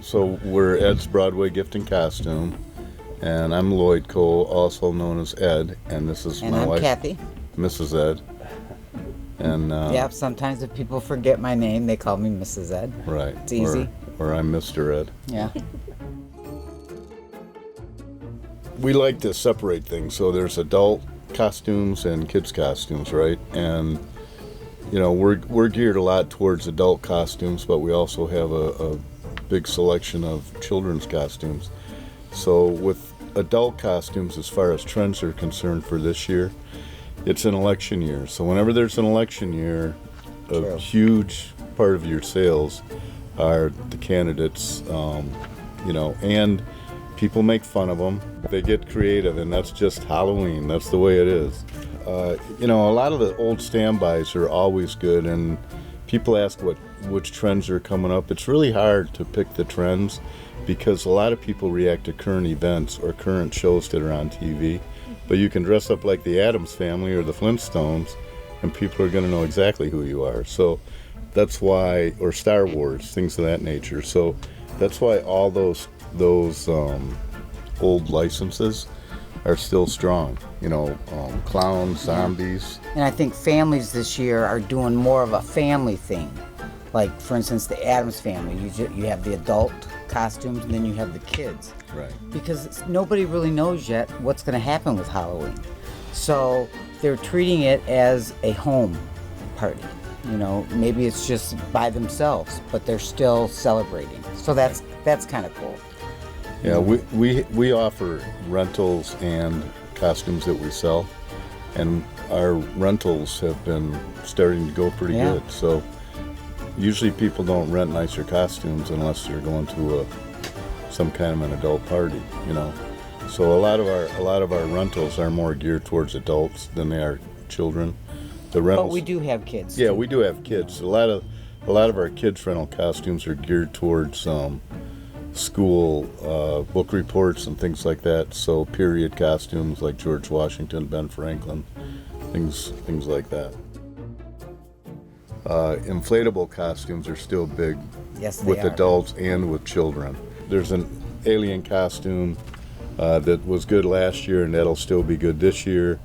So we're Ed's Broadway Gift and Costume, and I'm Lloyd Cole, also known as Ed, and this is my I'm wife, Kathy. Mrs. Ed. And Yep, sometimes if people forget my name, they call me Mrs. Ed. right, It's easy. Or I'm Mr. Ed. Yeah. We like to separate things, so there's adult costumes and kids costumes, right? And you know, we're geared a lot towards adult costumes, but we also have a big selection of children's costumes. So with adult costumes, as far as trends are concerned for this year, it's an election year. So whenever there's an election year, True. a huge part of your sales are the candidates, you know, and people make fun of them. They get creative, and that's just Halloween. That's the way it is. You know, a lot of the old standbys are always good, and people ask which trends are coming up. It's really hard to pick the trends because a lot of people react to current events or current shows that are on TV. But you can dress up like the Addams Family or the Flintstones, and people are going to know exactly who you are. So that's why, or Star Wars, things of that nature. So that's why all those old licenses are still strong. You know, clowns, zombies. And I think families this year are doing more of a family thing. Like, for instance, the Addams Family. You have the adult costumes, and then you have the kids. Right. Because nobody really knows yet what's going to happen with Halloween. So they're treating it as a home party. You know, maybe it's just by themselves, but they're still celebrating. So that's kind of cool. Yeah, we offer rentals and costumes that we sell, and our rentals have been starting to go pretty good. So usually people don't rent nicer costumes unless they're going to some kind of an adult party, you know. So a lot of our rentals are more geared towards adults than they are children. The rentals, But we do have kids. yeah, too. we do have kids. A lot of our kids rental costumes are geared towards school book reports and things like that. So period costumes like George Washington, Ben Franklin, things like that. Inflatable costumes are still big with adults and with children. There's an alien costume that was good last year, and that'll still be good this year.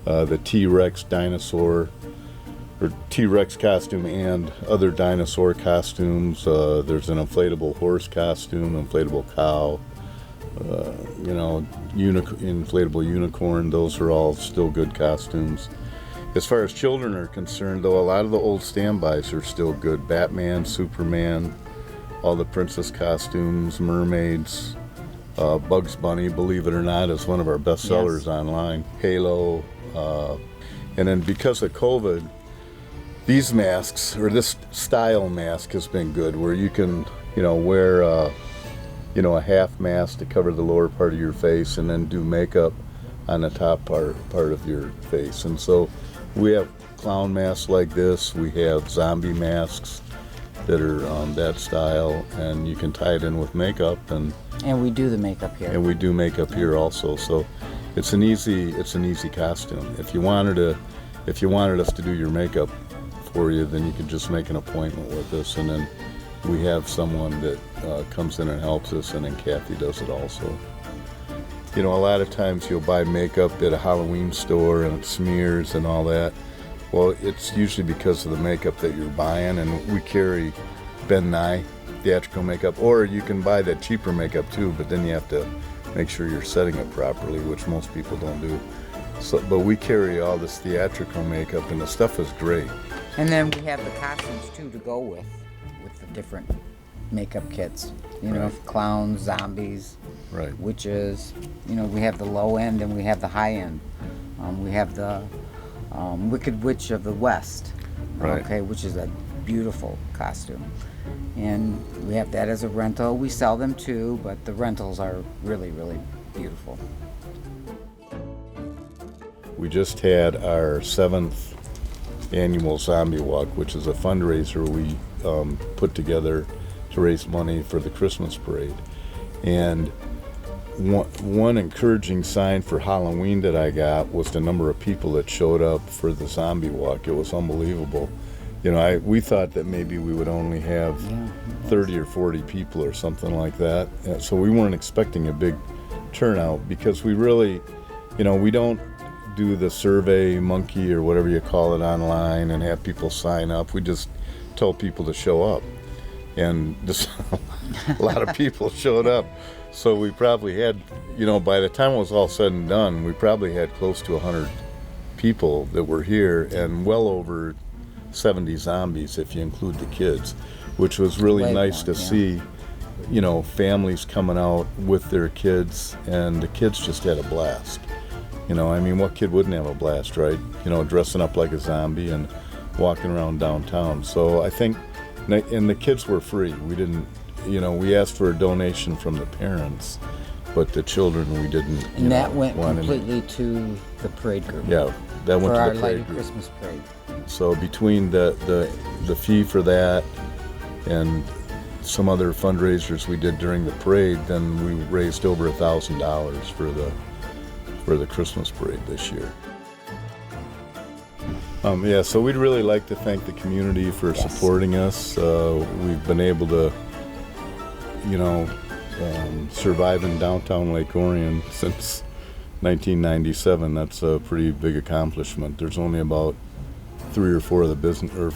The T-Rex dinosaur, or T-Rex costume, and other dinosaur costumes. There's an inflatable horse costume, inflatable cow, you know, inflatable unicorn. Those are all still good costumes. As far as children are concerned, though, a lot of the old standbys are still good. Batman, Superman, all the princess costumes, mermaids, Bugs Bunny, believe it or not, is one of our best sellers online. Halo, and then because of COVID, these masks, or this style mask, has been good, where you can, you know, wear, you know, a half mask to cover the lower part of your face, and then do makeup on the top part of your face. And so we have clown masks like this. We have zombie masks that are that style, and you can tie it in with makeup, and we do the makeup here. And we do makeup here also. So it's an easy costume. If you wanted us to do your makeup for you, then you could just make an appointment with us, and then we have someone that comes in and helps us, and then Kathy does it also. You know, a lot of times you'll buy makeup at a Halloween store and it smears and all that. Well, it's usually because of the makeup that you're buying, and we carry Ben Nye theatrical makeup, or you can buy that cheaper makeup too, but then you have to make sure you're setting it properly, which most people don't do. So, but we carry all this theatrical makeup, and the stuff is great. And then we have the costumes too to go with the different makeup kits. You know, clowns, zombies, witches. You know, we have the low end and we have the high end. We have the Wicked Witch of the West, okay, which is a beautiful costume. And we have that as a rental. We sell them too, but the rentals are really, really beautiful. We just had our 7th annual Zombie Walk, which is a fundraiser we put together to raise money for the Christmas parade. And one encouraging sign for Halloween that I got was the number of people that showed up for the Zombie Walk. It was unbelievable. we thought that maybe we would only have 30 or 40 people or something like that. So we weren't expecting a big turnout because we really, we don't do the survey monkey or whatever you call it online and have people sign up. We just tell people to show up. And just a lot of people showed up. So we probably had, by the time it was all said and done, we probably had close to 100 people that were here and well over 70 zombies if you include the kids, which was really nice to see, families coming out with their kids, and the kids just had a blast. What kid wouldn't have a blast, right? Dressing up like a zombie and walking around downtown. So I think, and the kids were free. We didn't, we asked for a donation from the parents, but the children we didn't. And that went completely to the parade group. Yeah, that went to the parade group. For our lighted Christmas parade. So between the fee for that and some other fundraisers we did during the parade, then we raised over $1,000 for the Christmas parade this year. So we'd really like to thank the community for supporting us. We've been able to, survive in downtown Lake Orion since 1997. That's a pretty big accomplishment. There's only about 3 or 4 of the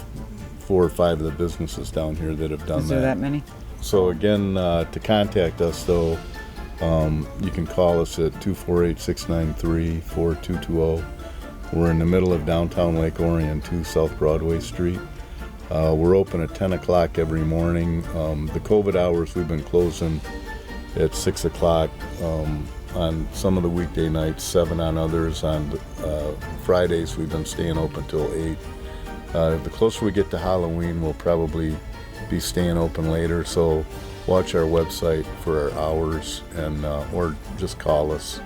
4 or 5 of the businesses down here that have done that. Is there that many? So again, to contact us though, you can call us at 248-693-4220. We're in the middle of downtown Lake Orion, 2 South Broadway Street. We're open at 10 o'clock every morning. The COVID hours, we've been closing at 6 o'clock on some of the weekday nights, 7 on others. On Fridays, we've been staying open till 8. The closer we get to Halloween, we'll probably be staying open later. So watch our website for our hours, and or just call us.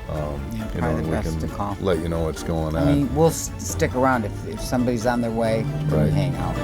Probably the best to call. Let you know what's going on. We'll stick around if somebody's on their way. We hang out.